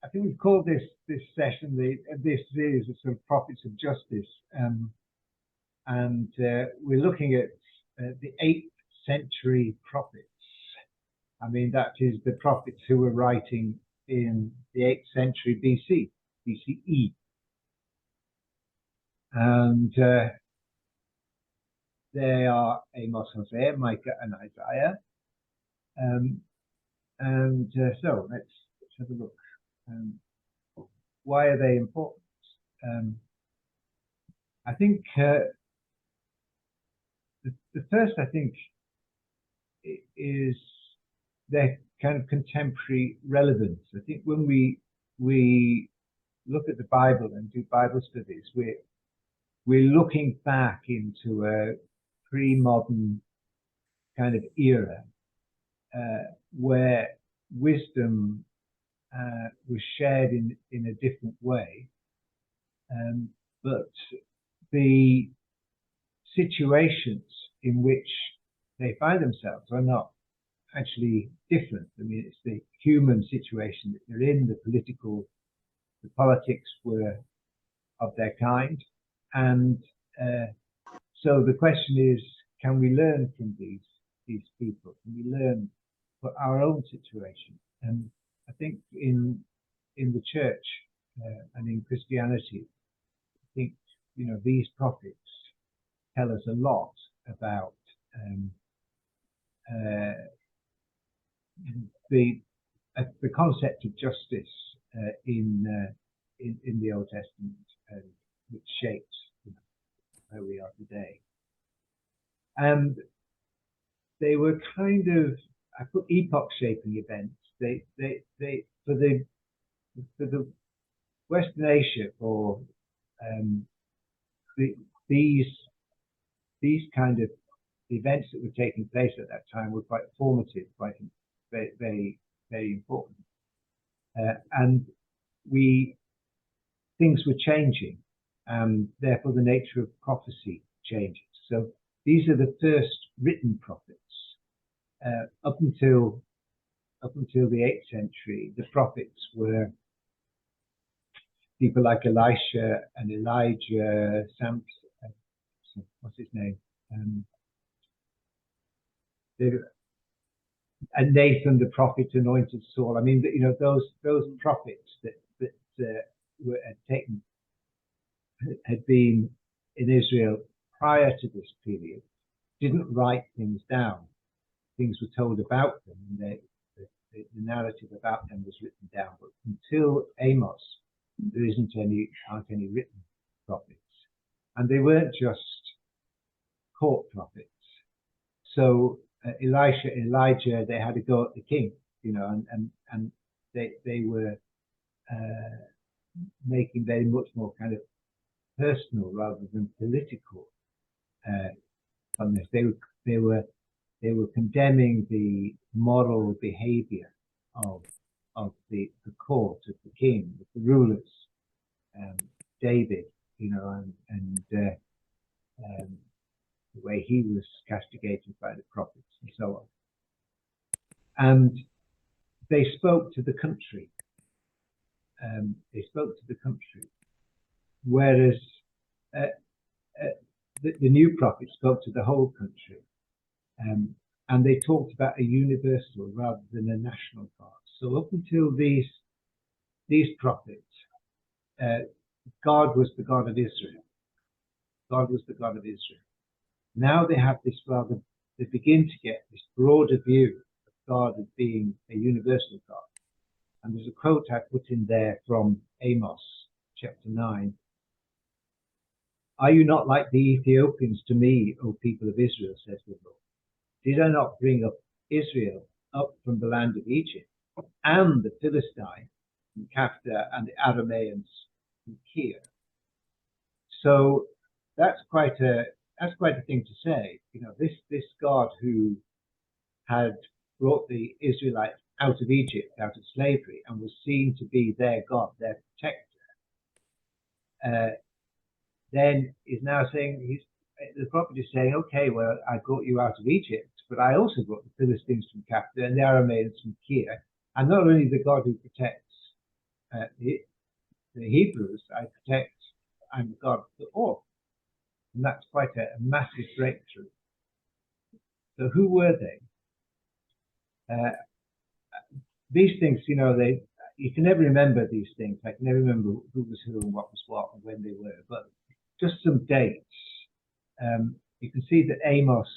I think we've called this session this series of sort of prophets of justice, and we're looking at the 8th century prophets. I mean, that is the prophets who were writing in the 8th century BCE, and they are Amos, Hosea, Micah, and Isaiah. So let's have a look. Why are they important? I think the first, I think, is their kind of contemporary relevance. I think when we look at the Bible and do Bible studies, we're looking back into a pre-modern kind of era where wisdom was shared in a different way, but the situations in which they find themselves are not actually different. I mean, it's the human situation that they're in, the politics were of their kind, and so the question is, can we learn from these people? Can we learn for our own situation? And I think in the church and in Christianity, I think, you know, these prophets tell us a lot about the concept of justice in the Old Testament, which shapes, you know, where we are today. And they were kind of, I put epoch-shaping events. They for the Western Asia, for these kind of events that were taking place at that time were quite formative, quite very, very, very important, and things were changing, and therefore the nature of prophecy changes. So these are the first written prophets. Up until the 8th century, the prophets were people like Elisha and Elijah, Samson, what's his name, and Nathan the prophet anointed Saul. I mean, you know, those prophets that had been in Israel prior to this period didn't write things down. Things were told about them, and the narrative about them was written down. But until Amos, there aren't any written prophets, and they weren't just court prophets. So Elisha, Elijah, they had to go at the king, you know, and they were making very much more kind of personal rather than political on this. They were condemning the moral behavior of the court, of the king, of the rulers, David, you know, and the way he was castigated by the prophets and so on. And they spoke to the country. Whereas the new prophet spoke to the whole country. And they talked about a universal rather than a national God. So up until these prophets, God was the God of Israel. God was the God of Israel. Now they have this they begin to get this broader view of God as being a universal God. And there's a quote I put in there from Amos chapter 9. Are you not like the Ethiopians to me, O people of Israel, says the Lord? Did I not bring up Israel up from the land of Egypt, and the Philistine from Kafta, and the Arameans from Kir? So that's quite a thing to say. You know, this God who had brought the Israelites out of Egypt, out of slavery, and was seen to be their God, their protector, then is now saying, the prophet is saying, okay, well, I brought you out of Egypt, but I also brought the Philistines from Kafta and the Arameans from Kir. And not only the God who protects the Hebrews, I'm the God for all. And that's quite a massive breakthrough. So who were they? These things, you can never remember these things. I can never remember who was who and what was what and when they were. But just some dates. You can see that Amos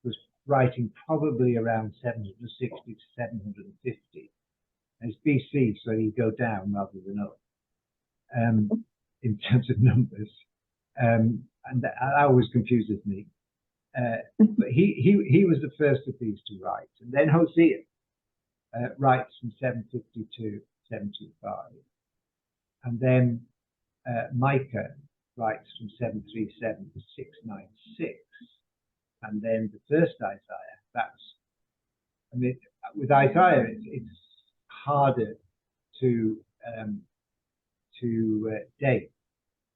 was writing probably around 760 to 750. And it's BC, so you go down rather than up in terms of numbers. And that always confuses me. But he was the first of these to write. And then Hosea writes from 750 to 725. And then Micah writes from 737 to 696. And then the first Isaiah, with Isaiah, it's harder to date,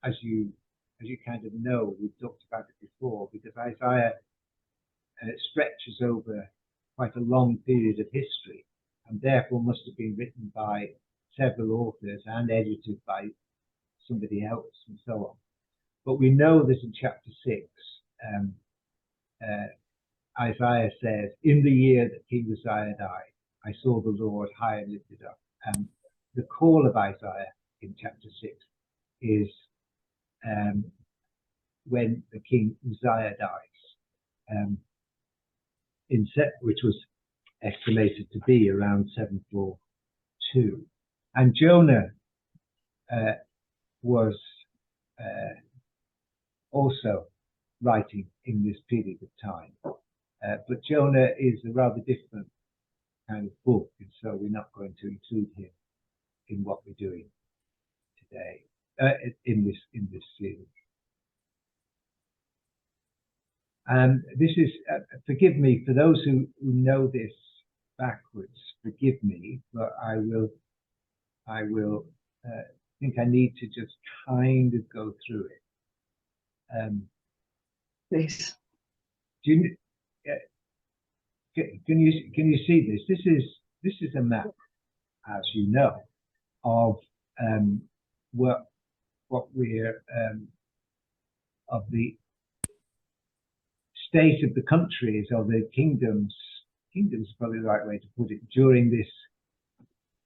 as you kind of know. We've talked about it before, because Isaiah stretches over quite a long period of history, and therefore must have been written by several authors and edited by somebody else, and so on. But we know that in chapter 6, Isaiah says, "In the year that King Uzziah died, I saw the Lord high and lifted up." And the call of Isaiah in chapter 6 is when the King Uzziah dies, which was estimated to be around 742. And Jonah was also writing in this period of time. But Jonah is a rather different kind of book, and so we're not going to include him in what we're doing today, in this series. And this is, forgive me for those who know this backwards. Forgive me, but I think I need to just kind of go through it. Please. Can you see this? This is a map, as you know, of what we're of the state of the countries, or the kingdoms. Kingdoms is probably the right way to put it, during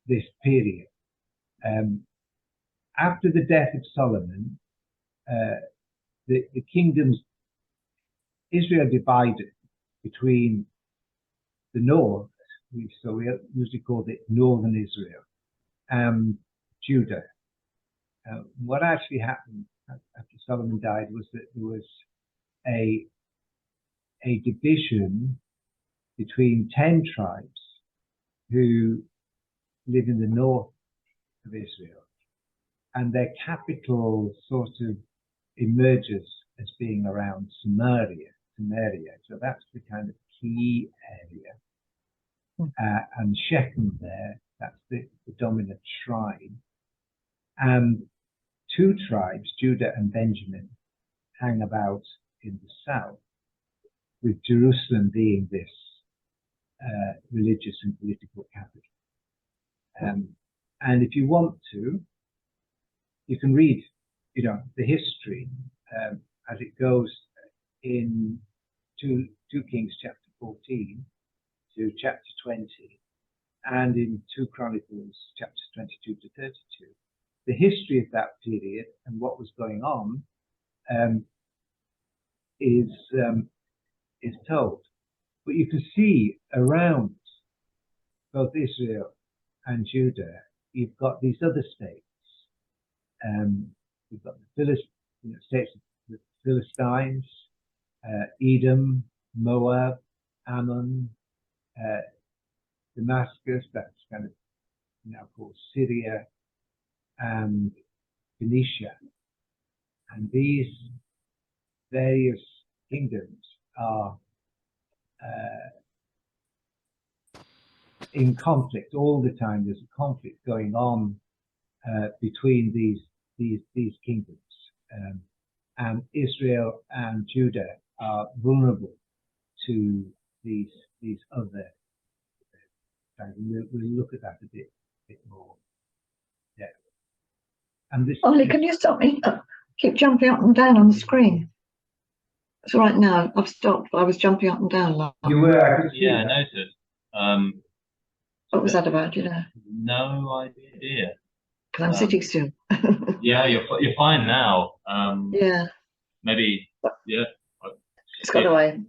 this period. After the death of Solomon, the kingdoms, Israel divided between the north, so we usually called it Northern Israel, and Judah. What actually happened after Solomon died was that there was a division between 10 tribes who live in the north of Israel, and their capital sort of emerges as being around Samaria. So that's the kind of key area. And Shechem there, that's the dominant tribe. And 2 tribes, Judah and Benjamin, hang about in the south, with Jerusalem being this religious and political capital. And if you want to, you can read, the history as it goes in 2 Kings chapter 14 to chapter 20, and in 2 Chronicles chapters 22 to 32. The history of that period and what was going on is told. But you can see around both Israel and Judah, you've got these other states. You've got the states of the Philistines, Edom, Moab, Ammon, Damascus, that's kind of now called Syria, and Phoenicia. And these various kingdoms are in conflict all the time. There's a conflict going on between these kingdoms, and Israel and Judah are vulnerable to these other. We'll look at that a bit more. And this, Ollie, can you stop me? Keep jumping up and down on the screen. It's right now. I've stopped. I was jumping up and down. you were, I could see Yeah, I that. noticed. What was that about? You know, No idea. because I'm sitting still. Yeah, you're fine now. Yeah, Maybe, yeah. it's got away.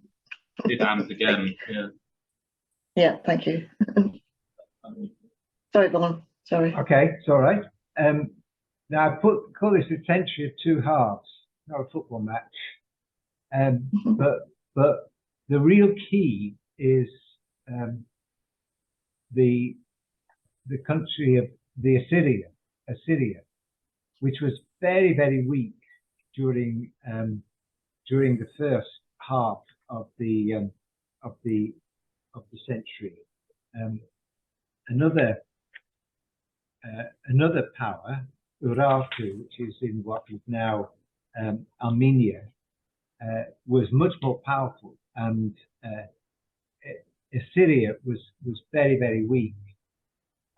Did AMP again. Yeah. Yeah, thank you. Sorry, Bon. Sorry. Okay, it's all right. Now I call this a century of two halves, not a football match. But the real key is the country of the Assyria, which was very, very weak during the first half of the century. Another power, Urartu, which is in what is now Armenia, was much more powerful, and Assyria was very, very weak.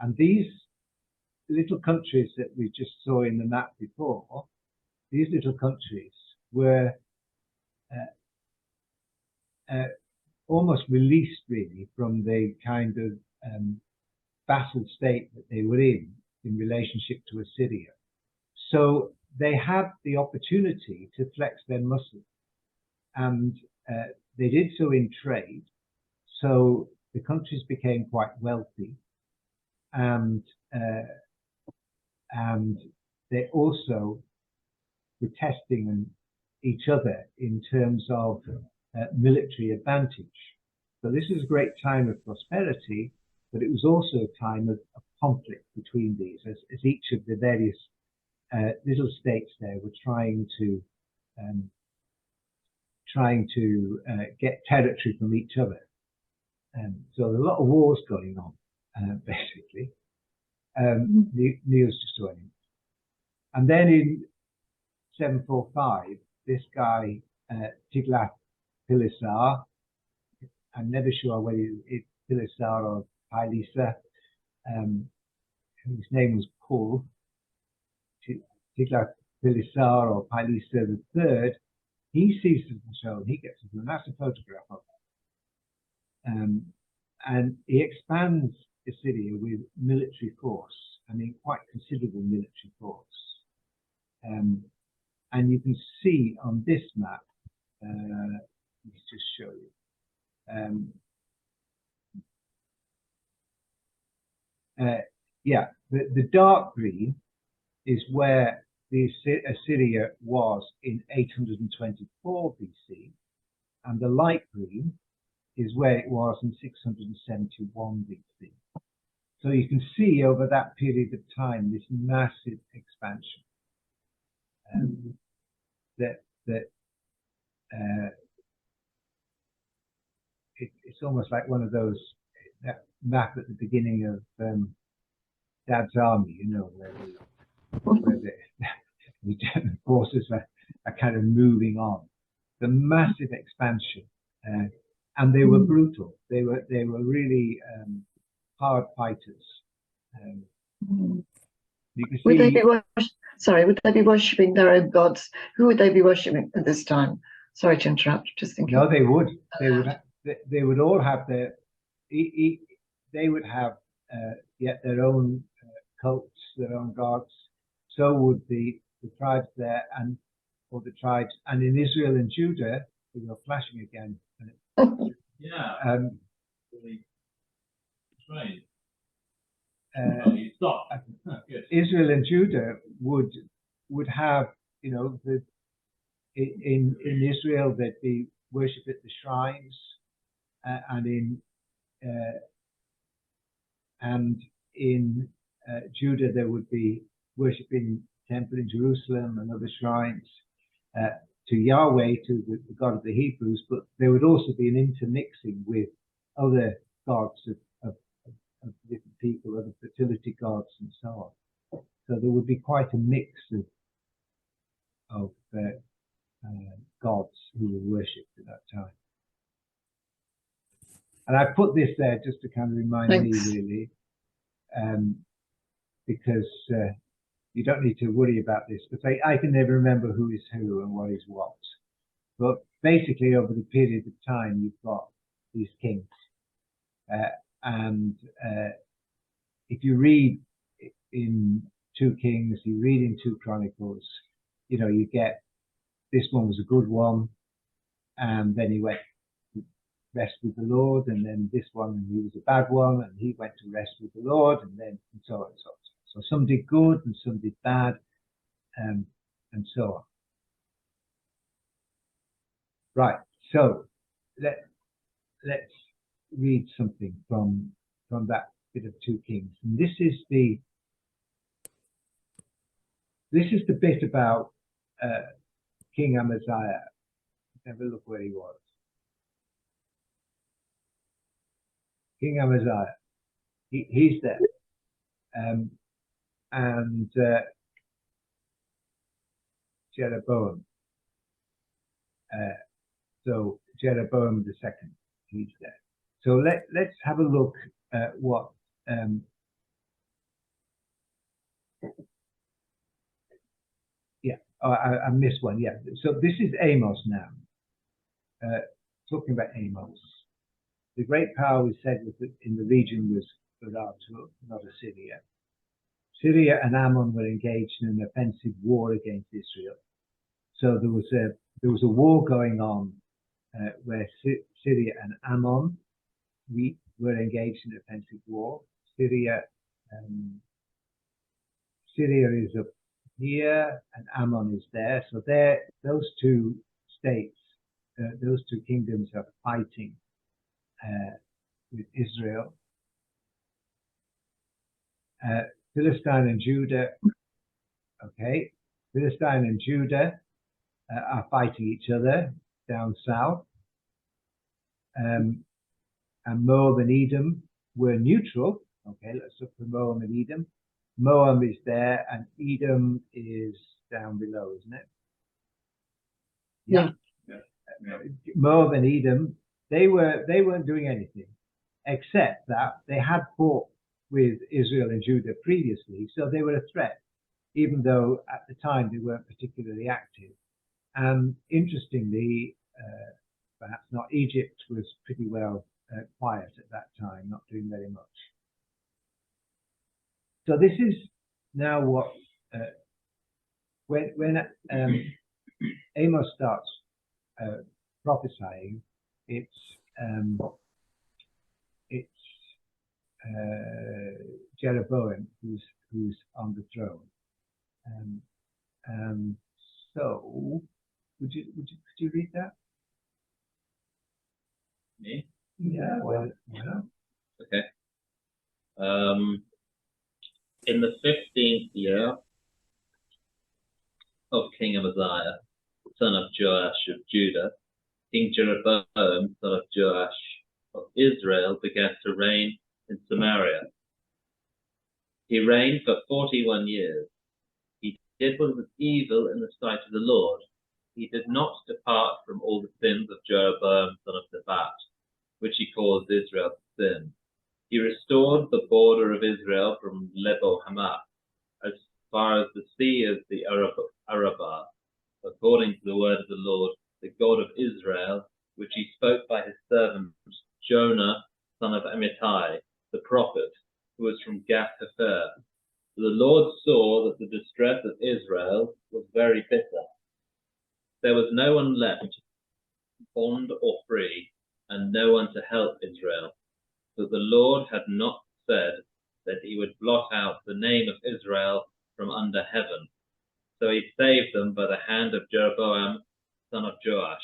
And these little countries that we just saw in the map before, these little countries were almost released really from the kind of vassal state that they were in relationship to Assyria. So they had the opportunity to flex their muscle, and they did so in trade. So the countries became quite wealthy, and they also were testing each other in terms of military advantage. So this was a great time of prosperity, but it was also a time of conflict between these, as each of the various little states there were trying to get territory from each other. So there's a lot of wars going on, basically. Neil's just joining. And then in 745, this guy, Tiglath-Pileser, I'm never sure whether it's Pileser or Pilisa, his name was Paul, Tiglath-Pileser or Pilisa III, he sees the show and he gets a massive photograph of it. And he expands Assyria with military force, I mean, quite considerable military force. And you can see on this map, let's just show you. Yeah, the dark green is where the Assyria was in 824 BC, and the light green is where it was in 671 BC. So you can see over that period of time this massive expansion. It's almost like one of those, that map at the beginning of Dad's Army, you know, where the German forces are kind of moving on. The massive expansion, and they were brutal. They were really hard fighters. You can see, Would they be would they be worshipping their own gods? Who would they be worshipping at this time? Sorry to interrupt. Just thinking. No, they would. They would all have their. They would have yet their own cults, their own gods. So would the tribes there, or the tribes, and in Israel and Judah, we are flashing again. Yeah. Right. You stop. Israel and Judah would have, you know, in Israel there'd be worship at the shrines, and in Judah there would be worship in temple in Jerusalem and other shrines to Yahweh, to the God of the Hebrews, but there would also be an intermixing with other gods of different people, other fertility gods and so on. So there would be quite a mix of gods who were worshipped at that time. And I put this there just to kind of remind me, really, because you don't need to worry about this, but I can never remember who is who and what is what. But basically, over the period of time, you've got these kings. And if you read in 2 Kings, you read in 2 Chronicles, you know, you get this one was a good one, and then he went to rest with the Lord, and then this one, he was a bad one, and he went to rest with the Lord, and then and so on and so on. So some did good and some did bad, and so on. Right. So let's read something from that bit of 2 Kings, and this is the bit about King Amaziah. Have a look where he was. King Amaziah. He's there. And Jeroboam. So Jeroboam II, he's there. So let's have a look at what I missed one. Yeah. So this is Amos now. Talking about Amos. The great power was said in the region was Arato, not Assyria. Syria and Ammon were engaged in an offensive war against Israel. So there was a war going on where Syria and Ammon were engaged in an offensive war. Syria is up here and Ammon is there. So those 2 states, those 2 kingdoms are fighting with Israel. Philistine and Judah, okay. Philistine and Judah are fighting each other down south. And Moab and Edom were neutral. Okay, let's look for Moab and Edom. Moab is there and Edom is down below, isn't it? Yeah. Moab and Edom, they weren't doing anything except that they had fought with Israel and Judah previously, so they were a threat, even though at the time they weren't particularly active. And interestingly, perhaps not, Egypt was pretty well quiet at that time, not doing very much. So this is now what when Amos starts prophesying, it's Jeroboam who's on the throne. So could you read that? Me? Yeah. Well. Okay. In the 15th year of King Amaziah, son of Joash of Judah, King Jeroboam, son of Joash of Israel, began to reign in Samaria. He reigned for 41 years. He did what was evil in the sight of the Lord. He did not depart from all the sins of Jeroboam, son of Nebat, which he caused Israel to sin. He restored the border of Israel from Lebo Hamath as far as the sea of the Arabah, according to the word of the Lord, the God of Israel, which he spoke by his servant Jonah, son of Amittai, the prophet, who was from Gath Hepher. The Lord saw that the distress of Israel was very bitter. There was no one left, bond or free, and no one to help Israel. But the Lord had not said that he would blot out the name of Israel from under heaven. So he saved them by the hand of Jeroboam, son of Joash.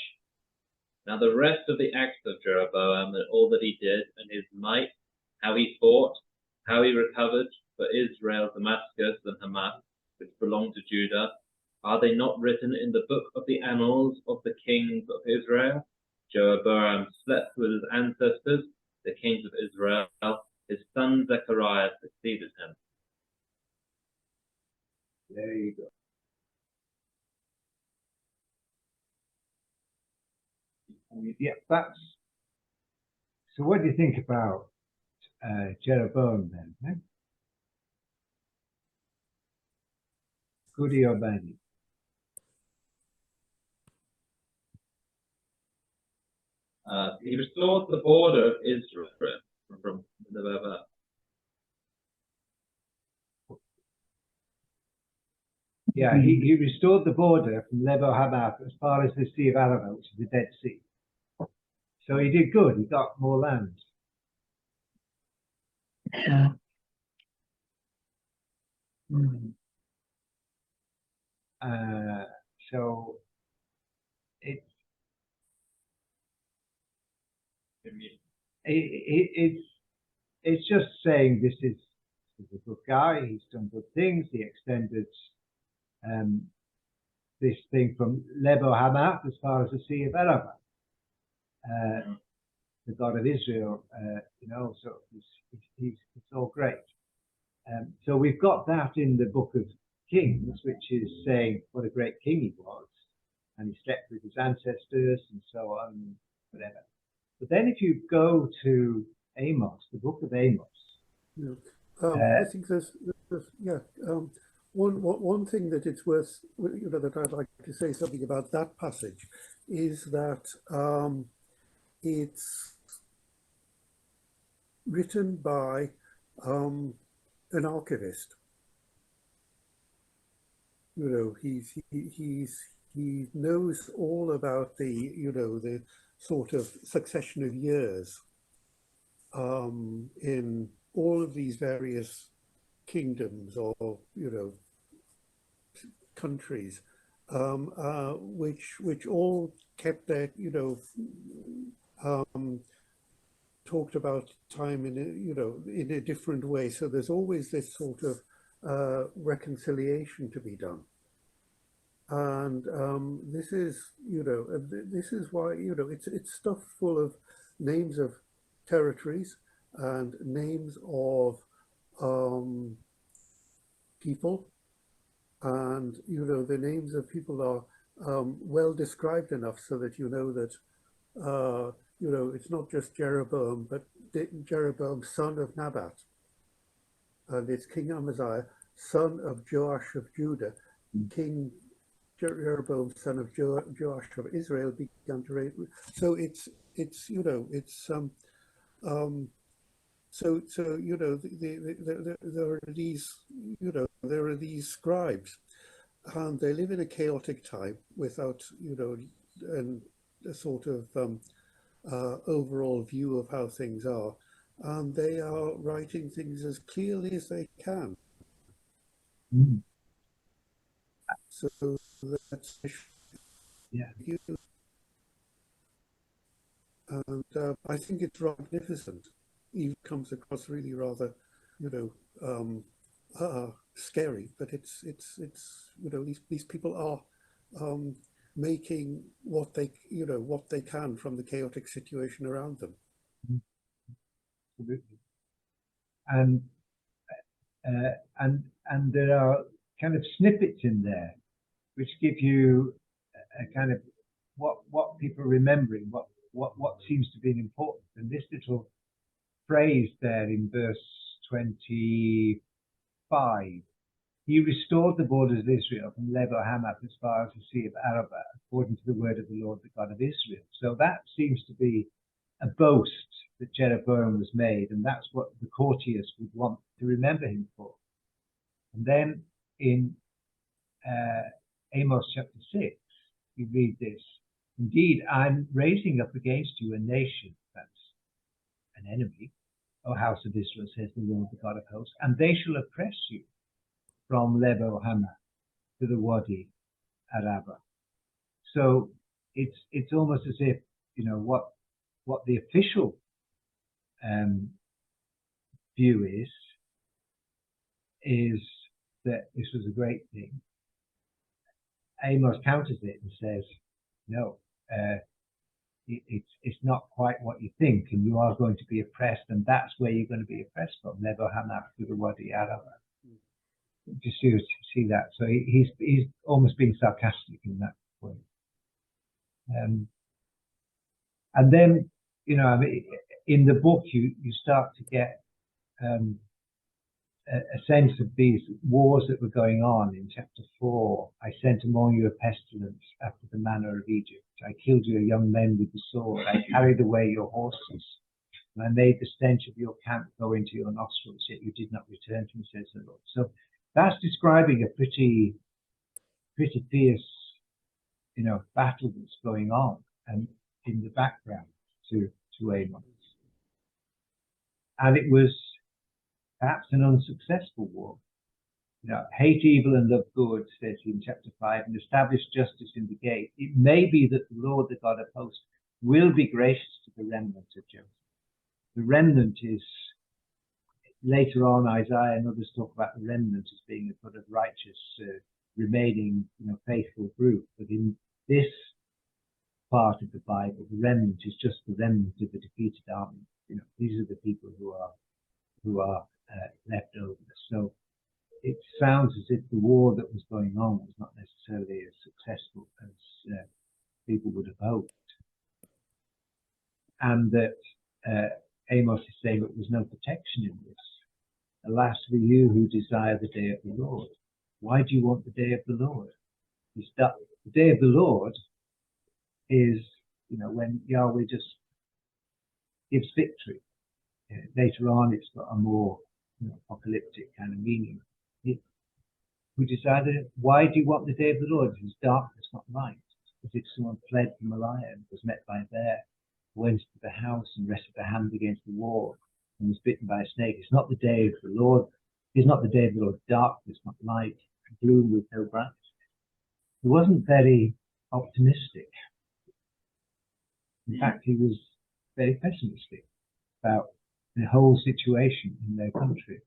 Now the rest of the acts of Jeroboam and all that he did, and his might, how he fought, how he recovered for Israel Damascus and Hamath, which belonged to Judah, are they not written in the book of the annals of the kings of Israel? Jeroboam slept with his ancestors, the kings of Israel. His son Zechariah succeeded him. There you go. Yeah, that's. So, what do you think about Jeroboam then? Eh? Goody or Bani? He restored the border of Israel from the river. Yeah, he restored the border from Lebo Hamath as far as the Sea of Arabah, which is the Dead Sea. So he did good. He got more land. Yeah. So it's just saying this is a good guy. He's done good things. He extended this thing from Lebo Hamath as far as the Sea of Arabah. The God of Israel, so it's all great. So we've got that in the Book of Kings, which is saying what a great king he was, and he slept with his ancestors and so on, whatever. But then if you go to Amos, the Book of Amos, I think there's one thing that it's worth, that I'd like to say something about that passage is that it's written by an archivist. He knows all about the sort of succession of years in all of these various kingdoms or countries, which all kept their talked about time in a different way. So there's always this sort of reconciliation to be done, and this is why it's stuffed full of names of territories and names of people, and the names of people are well described enough so that that it's not just Jeroboam, but Jeroboam, son of Nabat, and it's King Amaziah, son of Joash of Judah. King Jeroboam, son of Joash of Israel, began to reign. So there are these scribes, and they live in a chaotic time without a sort of overall view of how things are, and they are writing things as clearly as they can. So that's and I think it's magnificent. It comes across really rather, scary, but it's these people are making what they can from the chaotic situation around them. Absolutely. And there are kind of snippets in there which give you a kind of what people are remembering, what seems to be important. And this little phrase there in verse 25, he restored the borders of Israel from Lebo Hamath as far as the Sea of Arabah, according to the word of the Lord, the God of Israel. So that seems to be a boast that Jeroboam was made, and that's what the courtiers would want to remember him for. And then in Amos chapter 6, you read this: indeed, I'm raising up against you a nation, that's an enemy, O house of Israel, says the Lord, the God of hosts, and they shall oppress you from Lebo Hamath to the Wadi Arabah. So it's almost as if what the official view is that this was a great thing. Amos counters it and says, no, it's not quite what you think, and you are going to be oppressed, and that's where you're going to be oppressed from, Lebo Hamath to the Wadi Arabah. Just see that. So he's almost being sarcastic in that way. And then, in the book, you start to get a sense of these wars that were going on in chapter 4. I sent among you a pestilence after the manner of Egypt. I killed your young men with the sword. I carried away your horses. And I made the stench of your camp go into your nostrils, yet you did not return to me, says the Lord. So that's describing a pretty fierce, battle that's going on and in the background to Amos. And it was perhaps an unsuccessful war. Hate evil and love good, says he in chapter 5, and establish justice in the gate. It may be that the Lord, the God of hosts, will be gracious to the remnant of Joseph. The remnant is, later on, Isaiah and others talk about the remnant as being a sort of righteous, remaining, faithful group. But in this part of the Bible, the remnant is just the remnant of the defeated army. These are the people who are left over. So it sounds as if the war that was going on was not necessarily as successful as people would have hoped, and that Amos is saying that there's no protection in this. Alas for you who desire the day of the Lord. Why do you want the day of the Lord? The day of the Lord is, when Yahweh just gives victory. Later on, it's got a more apocalyptic kind of meaning. We decided, why do you want the day of the Lord? It is darkness, not light. As if someone fled from a lion, was met by a bear, went to the house and rested their hand against the wall, and was bitten by a snake. It's not the day of the Lord. It's not the day of the Lord. Darkness, not light. Gloom with no brightness. He wasn't very optimistic. In fact, he was very pessimistic about the whole situation in their country.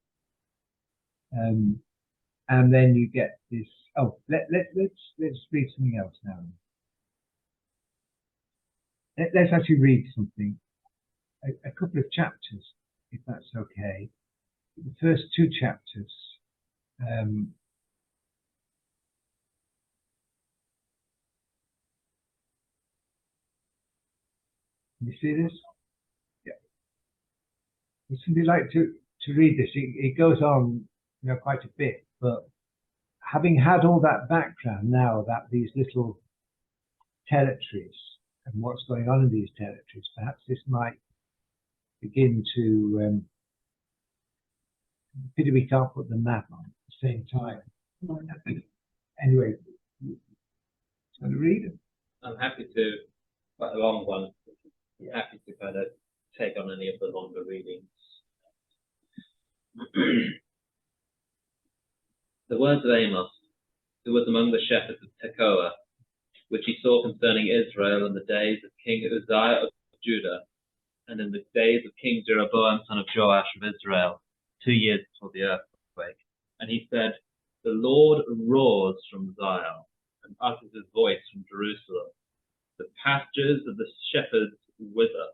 And then you get this. Oh, let's read something else now. Let's actually read something, a couple of chapters, if that's okay. The first two chapters. You see this? Yeah. Would somebody like to read this? It goes on, quite a bit, but having had all that background now about these little territories and what's going on in these territories, perhaps this might begin to pity we can't put the map on at the same time. Anyway, going to read it? I'm happy to, quite a long one. I'm happy to kind of take on any of the longer readings. The words of Amos, who was among the shepherds of Tekoa, which he saw concerning Israel in the days of King Uzziah of Judah, and in the days of King Jeroboam son of Joash of Israel, 2 years before the earthquake. And he said, the Lord roars from Zion, and utters his voice from Jerusalem. The pastures of the shepherds wither,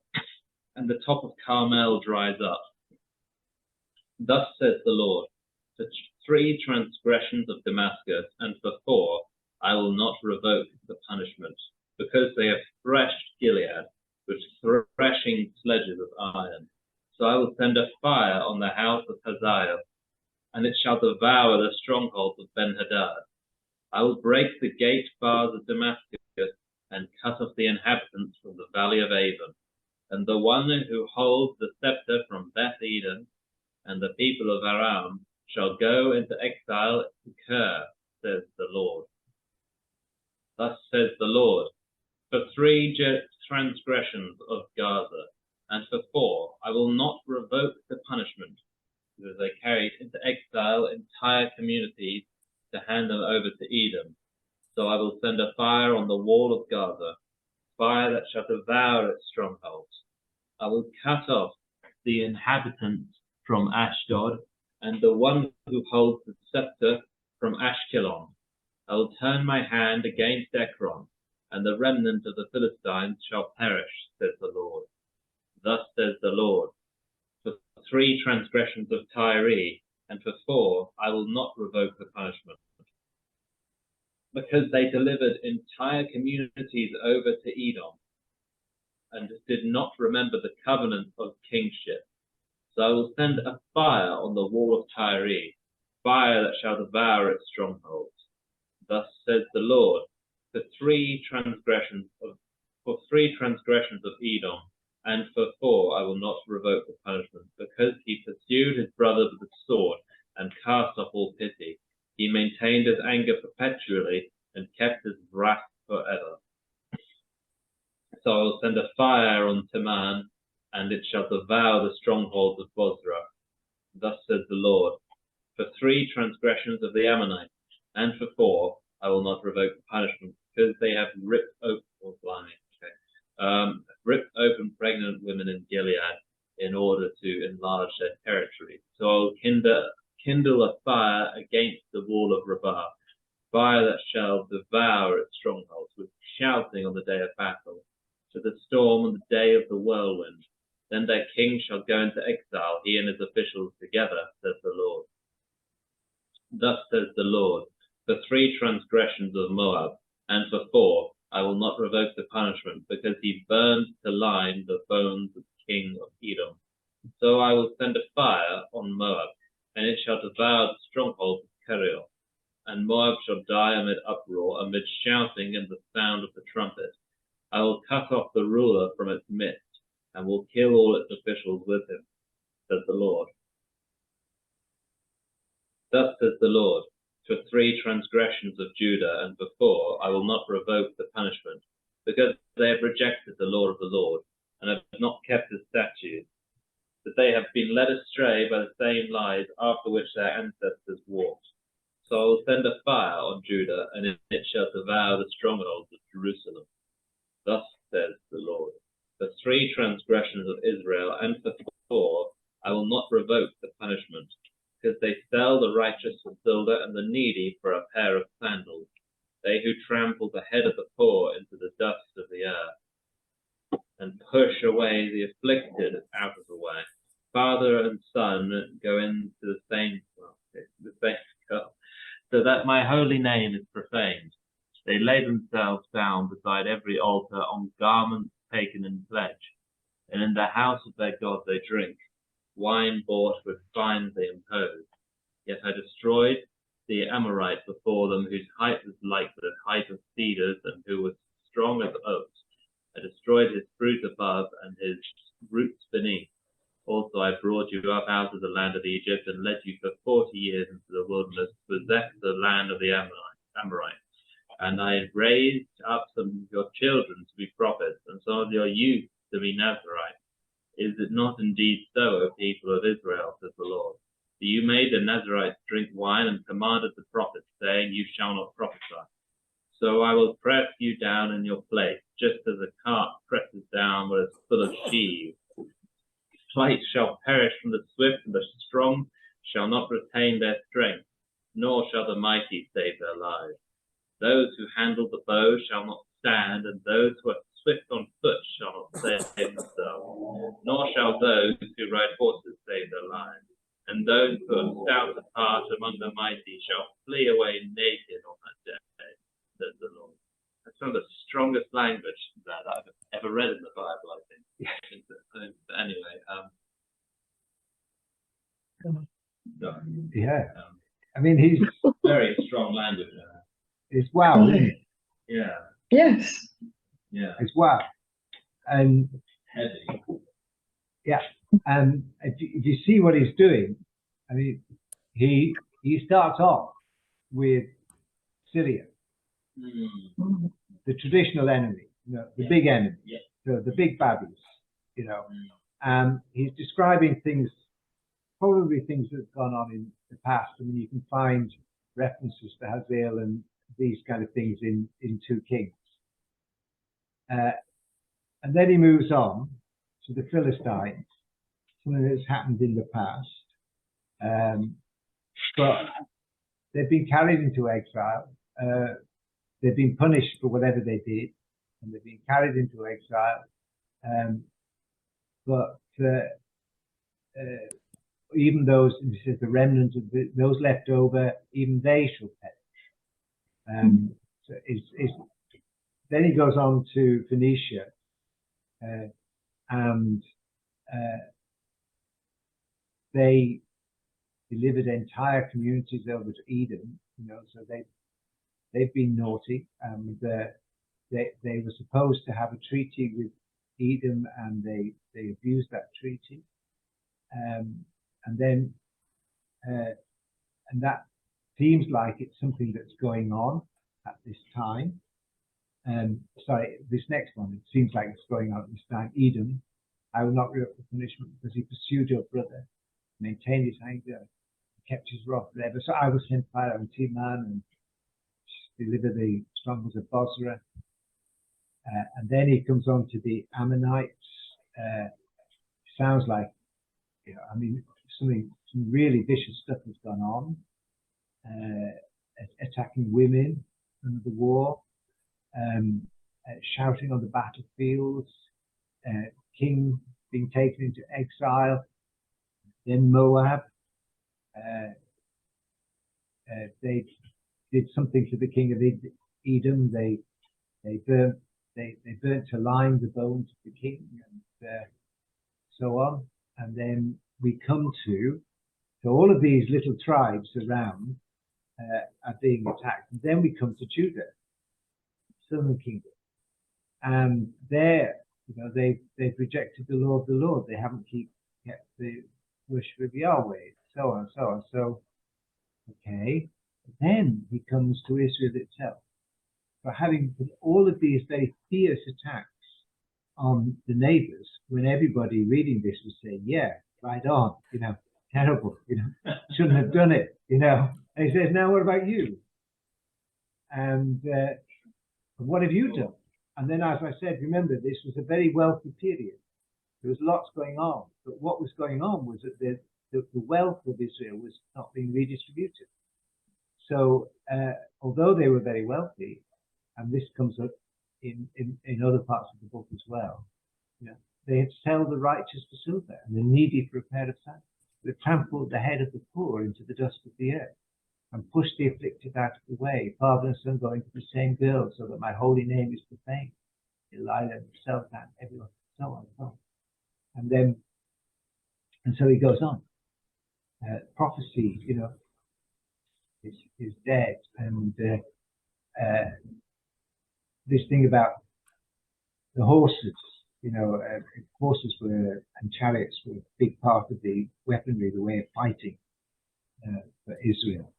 and the top of Carmel dries up. Thus says the Lord, for 3 transgressions of Damascus, and for 4, I will not revoke the punishment, because they have threshed Gilead with threshing sledges of iron. So I will send a fire on the house of Hazael, and it shall devour the strongholds of Ben-Hadad. I will break the gate bars of Damascus, and cut off the inhabitants from the valley of Avon. And the one who holds the scepter from Beth Eden, and the people of Aram, shall go into exile to Kir, says the Lord. Thus says the Lord, for 3 transgressions of Gaza, and for 4, I will not revoke the punishment, because they carried into exile entire communities to hand them over to Edom. So I will send a fire on the wall of Gaza, fire that shall devour its strongholds. I will cut off the inhabitants from Ashdod, and the one who holds the scepter from Ashkelon. I will turn my hand against Ekron, and the remnant of the Philistines shall perish, says the Lord. Thus says the Lord, for 3 transgressions of Tyre, and for 4, I will not revoke the punishment. Because they delivered entire communities over to Edom, and did not remember the covenant of kingship, So I will send a fire on the wall of Tyre, fire that shall devour its strongholds. Thus says the Lord, for three transgressions of Edom, and for 4 I will not revoke the punishment, because he pursued his brother with the sword, and cast off all pity. He maintained his anger perpetually, and kept his wrath forever. So I will send a fire on Teman, and it shall devour the strongholds of Bozrah. Thus says the Lord, for 3 transgressions of the Ammonites, and for 4 I will not revoke the punishment, because they have ripped open pregnant women in Gilead in order to enlarge their territory. So I will kindle a fire against the wall of Rabbah, fire that shall devour its strongholds, with shouting on the day of battle, to the storm on the day of the whirlwind. Then their king shall go into exile, he and his officials together, says the Lord. Thus says the Lord, for 3 transgressions of Moab, and for 4 I will not revoke the punishment, because he burned to lime the bones of the king of Edom. So I will send a fire on Moab, and it shall devour the stronghold of Keriel. And Moab shall die amid uproar, amid shouting and the sound of the trumpet. I will cut off the ruler from its midst, and will kill all its officials with him, says the Lord. Thus says the Lord, for 3 transgressions of Judah, and for 4 I will not revoke the punishment, because they have rejected the law of the Lord, and have not kept his statutes, that they have been led astray by the same lies after which their ancestors walked. So I will send a fire on Judah, and it shall devour the strongholds of Jerusalem. Thus says the Lord, for 3 transgressions of Israel, and for 4 I will not revoke the punishment, because they sell the righteous for silver and the needy for a pair of sandals, they who trample the head of the poor into the dust of the earth, and push away the afflicted out of the way. Father and son go into the same cup, so that my holy name is profaned. They lay themselves down beside every altar on garments taken in pledge, and in the house of their God they drink wine bought with fines they imposed. Yet I destroyed the Amorite before them, whose height was like the height of cedars, and who was strong as oaks. I destroyed his fruit above, and his roots beneath. Also I brought you up out of the land of Egypt, and led you for 40 years into the wilderness, to possess the land of the Amorites. And I raised up some of your children to be prophets, and some of your youth to be Nazarites. Is it not indeed so, O people of Israel, says the Lord? For you made the Nazarites drink wine, and commanded the prophets, saying, you shall not prophesy. So I will press you down in your place, just as a cart presses down what is full of sheaves. Flight shall perish from the swift, and the strong shall not retain their strength, nor shall the mighty save their lives. Those who handle the bow shall not stand, and those who are swift on foot shall not save themselves, nor shall those who ride horses save their lives. And those who are stout of heart among the mighty shall flee away naked on that day, says the Lord. That's some of the strongest language that I've ever read in the Bible, I think. But anyway, yeah. I mean, he's very strong language. it's wow, isn't it? Yeah, Yes. yeah, It's wow, and heavy. yeah, and if you see what he's doing, I mean, he starts off with Syria, the traditional enemy, the big enemy, the big baddies, and he's describing things, probably things that have gone on in the past. I mean, you can find references to Hazael and these kind of things in 2 Kings. And then he moves on to the Philistines, something that's happened in the past. But they've been carried into exile. They've been punished for whatever they did, and they've been carried into exile. But even those, this is the remnants of those left over, even they shall perish. So then he goes on to Phoenicia, and they delivered entire communities over to Edom, so they've been naughty, and they were supposed to have a treaty with Edom, and they abused that treaty, and then and that seems like it's something that's going on at this time. Sorry, this next one, it seems like it's going on at this time. Edom, I will not reap the punishment because he pursued your brother, maintained his anger, kept his wrath forever. So I will send fire on Teman and deliver the strongholds of Bozrah. And then he comes on to the Ammonites. Sounds like, I mean, some really vicious stuff has gone on. Attacking women under the war, shouting on the battlefields, king being taken into exile. Then Moab, they did something to the king of Edom. They burnt to lime the bones of the king, and so on. And then we come to all of these little tribes around are being attacked. And then we come to Judah, southern kingdom, and there, they've rejected the law of the Lord. They haven't kept the worship of Yahweh, so on, so on. So, okay. Then he comes to Israel itself, for having all of these very fierce attacks on the neighbors, when everybody reading this was saying, yeah, right on, terrible, shouldn't have done it, And he says, now what about you? And what have you done? And then, as I said, remember, this was a very wealthy period. There was lots going on, but what was going on was that the wealth of Israel was not being redistributed. So, although they were very wealthy, and this comes up in other parts of the book as well, they had sold the righteous for silver and the needy for a pair of sandals. They trampled the head of the poor into the dust of the earth and pushed the afflicted out of the way, father and son going to the same girl, so that my holy name is profaned. Delilah himself and everyone, so on, so on. And then, and so he goes on. Prophecy, is dead, and this thing about the horses, horses were, and chariots were a big part of the weaponry, the way of fighting for Israel.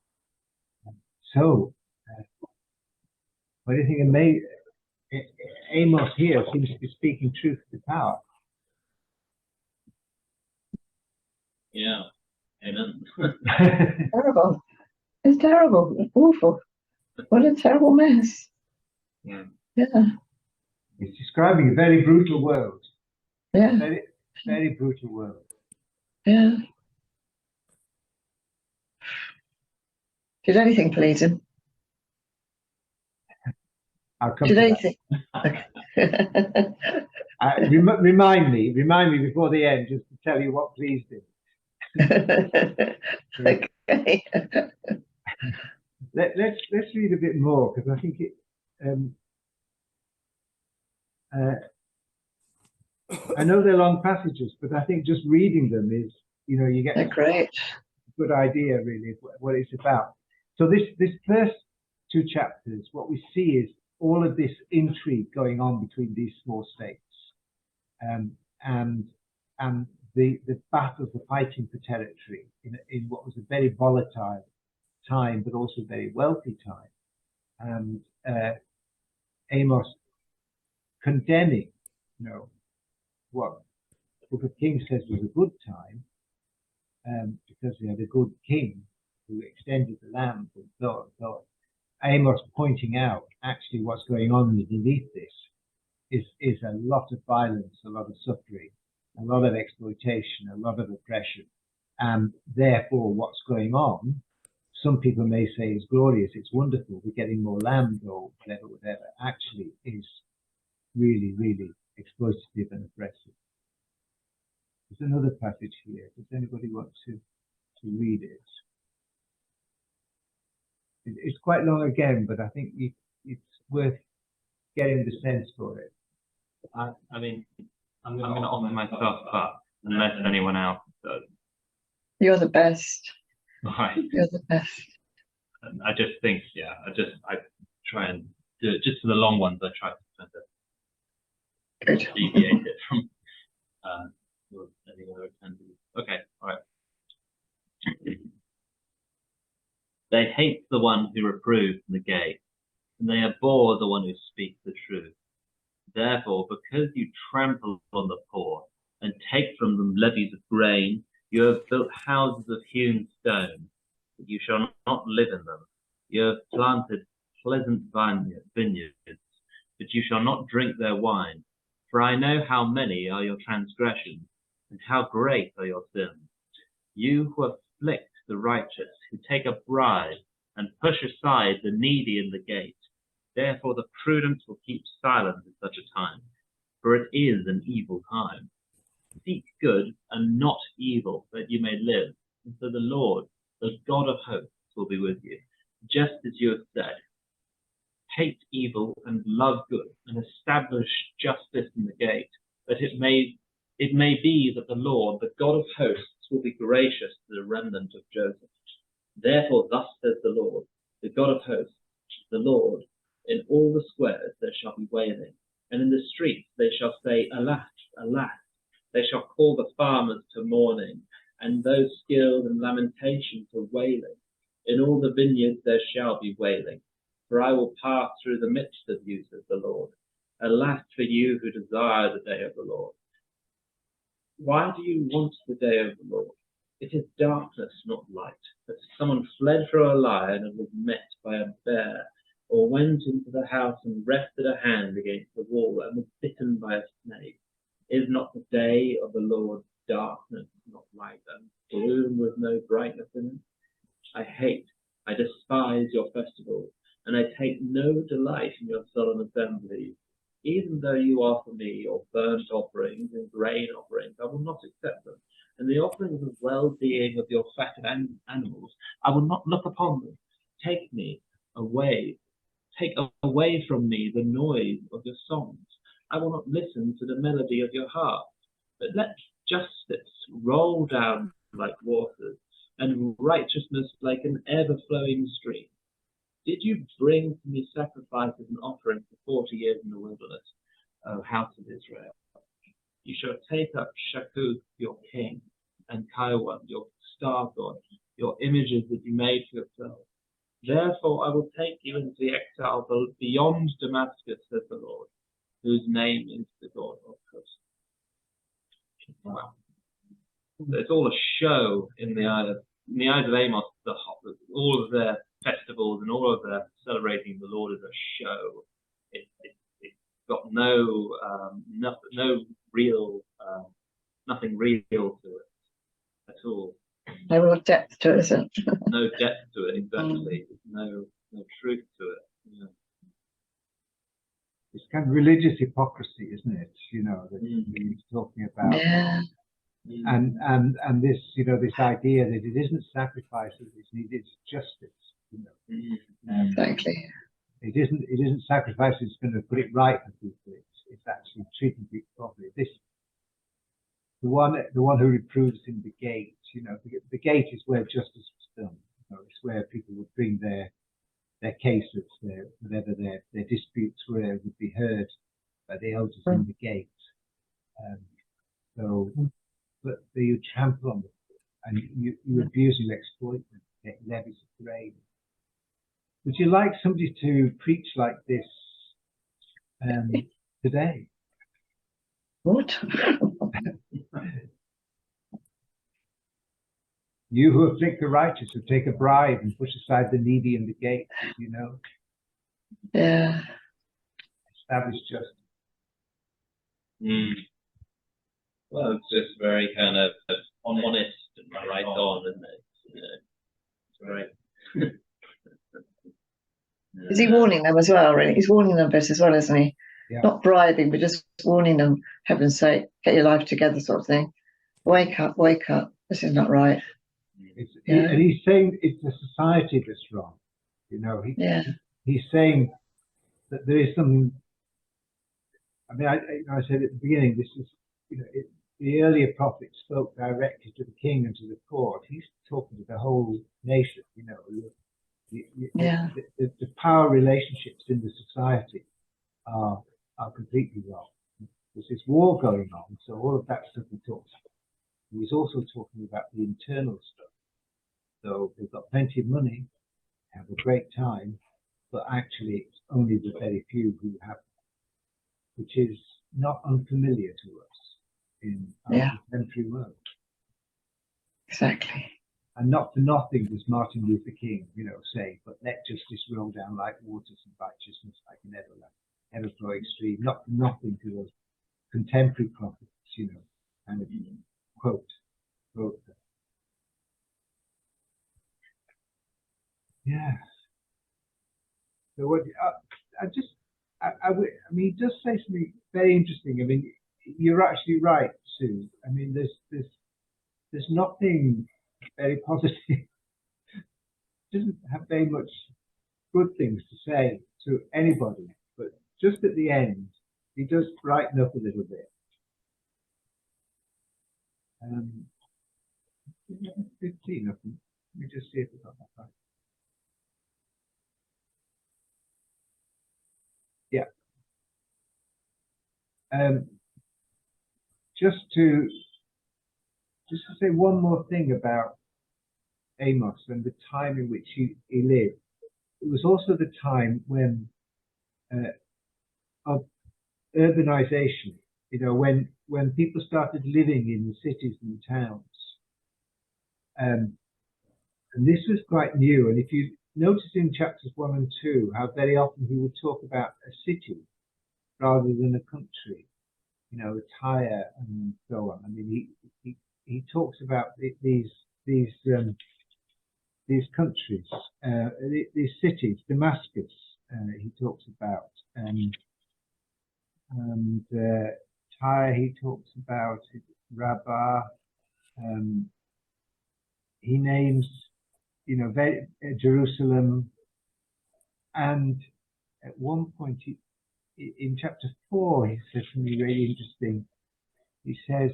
So, what do you think? Amos here seems to be speaking truth to power. Yeah, amen. Terrible. It's terrible. It's awful. What a terrible mess. Yeah. Yeah. It's describing a very brutal world. Yeah. Very, very brutal world. Yeah. Did anything please him? I'll come Did to anything? that. Remind me before the end, just to tell you what pleased him. Okay. Let's read a bit more, because I think it. I know they're long passages, but I think just reading them is, you get They're great. a good idea really of what it's about. So this first two chapters, what we see is all of this intrigue going on between these small states, and the battle, the fighting for territory in what was a very volatile time, but also very wealthy time, and Amos condemning, what the Book of Kings says was a good time, because they had a good king who extended the land and so on. Amos pointing out actually what's going on underneath this is a lot of violence, a lot of suffering, a lot of exploitation, a lot of oppression, and therefore what's going on, some people may say is glorious, it's wonderful, we're getting more land or whatever, actually is really, really exploitative and oppressive. There's another passage here. Does anybody want to read it? It's quite long again, but I think it's worth getting the sense for it. I mean, I'm going to offer myself up, unless anyone else does. You're the best. Right. You're the best. And I just think, I try and do it just for the long ones. I try to kind of Good. deviate it from any other attendees. Okay, all right. They hate the one who reproves in the gate, and they abhor the one who speaks the truth. Therefore, because you trample on the poor and take from them levies of grain, you have built houses of hewn stone, but you shall not live in them. You have planted pleasant vineyards, but you shall not drink their wine. For I know how many are your transgressions, and how great are your sins. You who afflict the righteous, who take a bribe, and push aside the needy in the gate. Therefore the prudent will keep silent in such a time, for it is an evil time. Seek good and not evil, that you may live, and so the Lord, the God of hosts, will be with you, just as you have said. Hate evil and love good, and establish justice in the gate, that it may be that the Lord, the God of hosts, will be gracious to the remnant of Joseph. Therefore thus says the Lord, the God of hosts, the Lord, in all the squares there shall be wailing, and in the streets they shall say, Alas, alas. They shall call the farmers to mourning, and those skilled in lamentation to wailing. In all the vineyards there shall be wailing, for I will pass through the midst of you, says the Lord. Alas for you who desire the day of the Lord. Why do you want the day of the Lord? It is darkness, not light. But if someone fled from a lion and was met by a bear, or went into the house and rested a hand against the wall and was bitten by a snake, is not the day of the Lord darkness, not light, and gloom with no brightness in it? I despise your festivals, and I take no delight in your solemn assemblies. Even though you offer me your burnt offerings and grain offerings, I will not accept them. And the offerings of well-being of your fatted animals, I will not look upon them. Take away from me the noise of your songs. I will not listen to the melody of your harp. But let justice roll down like waters, and righteousness like an ever-flowing stream. Did you bring to me sacrifices and offerings for 40 years in the wilderness, O house of Israel? You shall take up Shakuth, your king, and Kaiwan, your star god, your images that you made for yourself. Therefore I will take you into the exile beyond Damascus, says the Lord, whose name is the God of hosts. Wow. It's all a show in the eyes of Amos. All of their festivals and all of their celebrating the Lord is a show. It's got no real, nothing real to it at all. No real depth to it, is it? No depth to it, exactly. No truth to it. Yeah. It's kind of religious hypocrisy, isn't it? That he's talking about. Yeah. And this, this idea that it isn't sacrifice that is needed, it's justice. Exactly. It isn't sacrifice that's going to put it right for people. It's actually treating people properly. The one who reproves in the gate. The gate is where justice was done. It's where people would bring their cases, whatever their disputes were, would be heard by the elders in the gate. But you trample on them, and you abuse and you exploit them, get levies of grain. Would you like somebody to preach like this today? What? You who afflict the righteous, who take a bribe and push aside the needy in the gate, Yeah. Establish justice. Well, it's just very kind of honest and right on, isn't it? It's right. Is he warning them as well, really? He's warning them a bit as well, isn't he? Yeah. Not bribing, but just warning them, heaven's sake, get your life together, sort of thing. Wake up, this is not right. And he's saying it's the society that's wrong. He's saying that there is something. I mean, I said at the beginning, this is, the earlier prophets spoke directly to the king and to the court. He's talking to the whole nation. You know, Yeah. the power relationships in the society are completely wrong. There's this war going on, so all of that stuff he talks about. He's also talking about the internal stuff. So they've got plenty of money, have a great time, but actually it's only the very few who have, which is not unfamiliar to us in our contemporary world. Exactly. And not for nothing does Martin Luther King, you know, say, but let justice roll down like waters and righteousness like an ever-flowing stream. Not for nothing to those contemporary prophets, you know, kind of quote them. Yeah. So what I mean, he does say something very interesting. I mean, you're actually right, Sue. I mean, there's nothing very positive. Doesn't have very much good things to say to anybody, but just at the end, he does brighten up a little bit. 15, I think. Let me just see if it's got that right. Yeah. Just to say one more thing about Amos and the time in which he lived. It was also the time when of urbanization. You know, when people started living in the cities and towns, and this was quite new. And if you notice in chapters 1 and 2, how very often he would talk about a city rather than a country. You know, Tyre and so on. I mean, he talks about these countries, these cities, Damascus. He talks about, and Tyre. He talks about Rabbah. He names, you know, Jerusalem, and at one point in chapter 4, he says something really interesting. He says,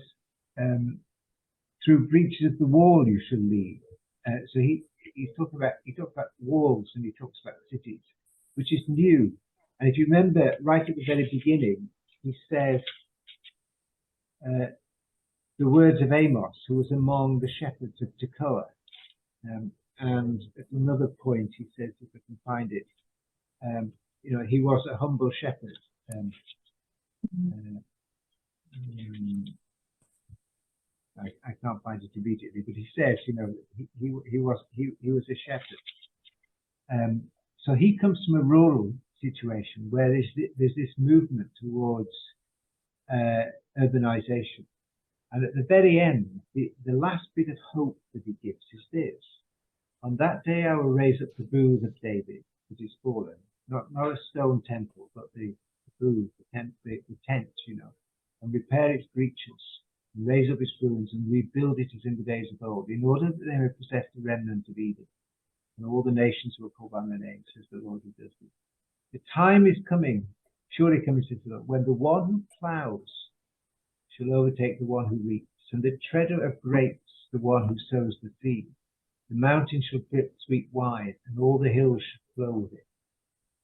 "Through breaches of the wall you shall lead." So he talks about walls, and he talks about cities, which is new. And if you remember, right at the very beginning, he says the words of Amos, who was among the shepherds of Tekoa. And at another point, he says, if I can find it, you know, he was a humble shepherd. I can't find it immediately, but he says, you know, he was a shepherd. So he comes from a rural situation where there's this movement towards urbanization. And at the very end, the last bit of hope that he gives is this: on that day I will raise up the booth of David, which is fallen, not a stone temple, but the booth, the tent, you know, and repair its breaches, and raise up its ruins, and rebuild it as in the days of old, in order that they may possess the remnant of Eden, and all the nations who are called by my name, says the Lord who does it. The time is coming, surely coming, says the Lord, when the one who ploughs shall overtake the one who reaps, and the treader of grapes the one who sows the seed. The mountains shall sweep wide, and all the hills shall flow with it.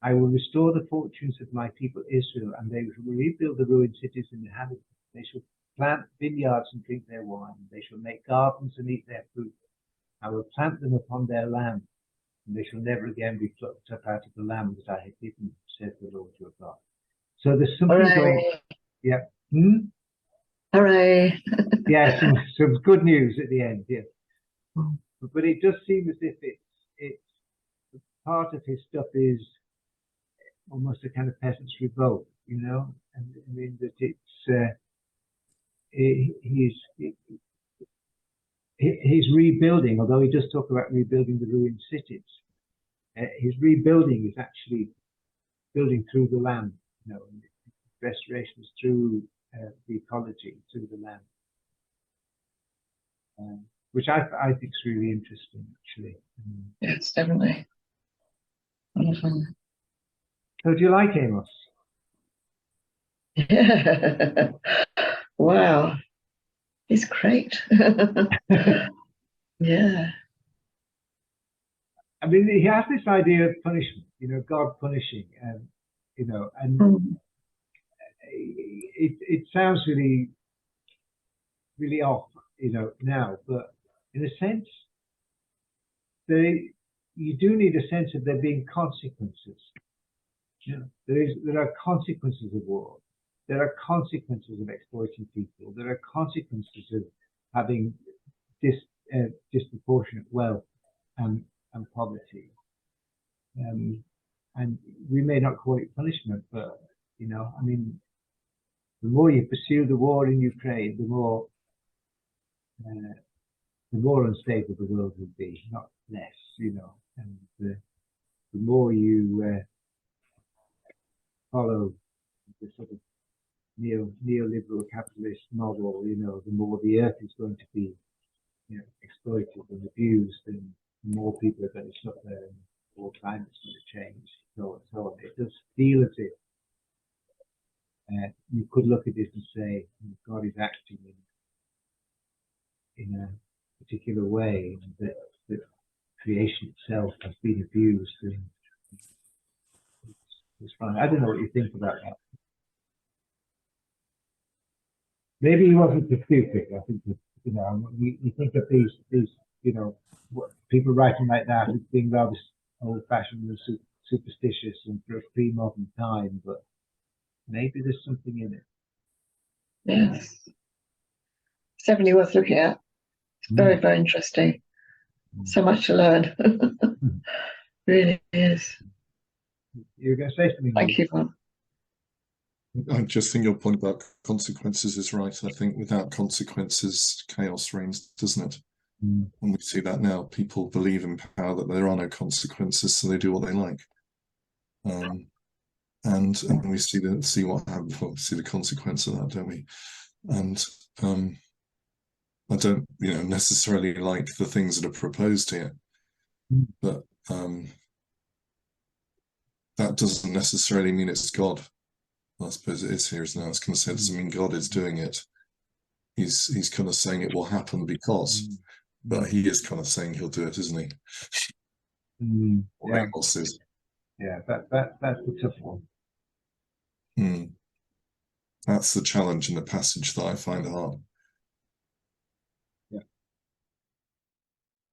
I will restore the fortunes of my people Israel, and they shall rebuild the ruined cities and inhabit them. They shall plant vineyards and drink their wine. They shall make gardens and eat their fruit. I will plant them upon their land, and they shall never again be plucked up out of the land that I have given, says the Lord your God. So there's something going. Yeah. Hooray! Yeah, some good news at the end. Yeah. But it does seem as if it's part of his stuff is almost a kind of peasant's revolt, you know. And I mean that he's rebuilding, although he does talk about rebuilding the ruined cities. His rebuilding is actually building through the land, you know, and restoration is through the ecology, through the land. Which I think is really interesting, actually. Yes, definitely. Wonderful. So, do you like Amos? Yeah. Wow. He's great. Yeah. I mean, he has this idea of punishment, you know, God punishing, and you know, and Mm. it sounds really, really off, you know, now, but in a sense, you do need a sense of there being consequences. You know, there are consequences of war. There are consequences of exploiting people. There are consequences of having disproportionate wealth and poverty. And we may not call it punishment, but you know, I mean, the more you pursue the war in Ukraine, the more unstable the world would be, not less. You know, and the more you follow the sort of neoliberal capitalist model, you know, the more the earth is going to be, you know, exploited and abused, and more people are going to suffer, and more climate's going to change, so on and so on. It does feel as if you could look at this and say God is acting in a particular way, and that creation itself has been abused, and it's fine. I don't know what you think about that. Maybe he wasn't too stupid. I think that, you know, you think of these, you know, people writing like that as being rather old-fashioned and superstitious and for a pre-modern time, but maybe there's something in it. Yes. It's definitely worth looking at. It's very, very interesting. So much to learn. Really is. You're going to say something? Thank you, Ron. I just think your point about consequences is right. I think without consequences, chaos reigns, doesn't it? And we see that now. People believe in power that there are no consequences, so they do what they like. And we see what happens. Well, we see the consequence of that, don't we? And I don't, you know, necessarily like the things that are proposed here, but that doesn't necessarily mean it's God. I suppose it is here, isn't it? I was going to say, it doesn't mean God is doing it. He's kind of saying it will happen because, but he is kind of saying he'll do it, isn't he? Or Yeah. Amos is. Yeah, that's the tough one. That's the challenge in the passage that I find hard.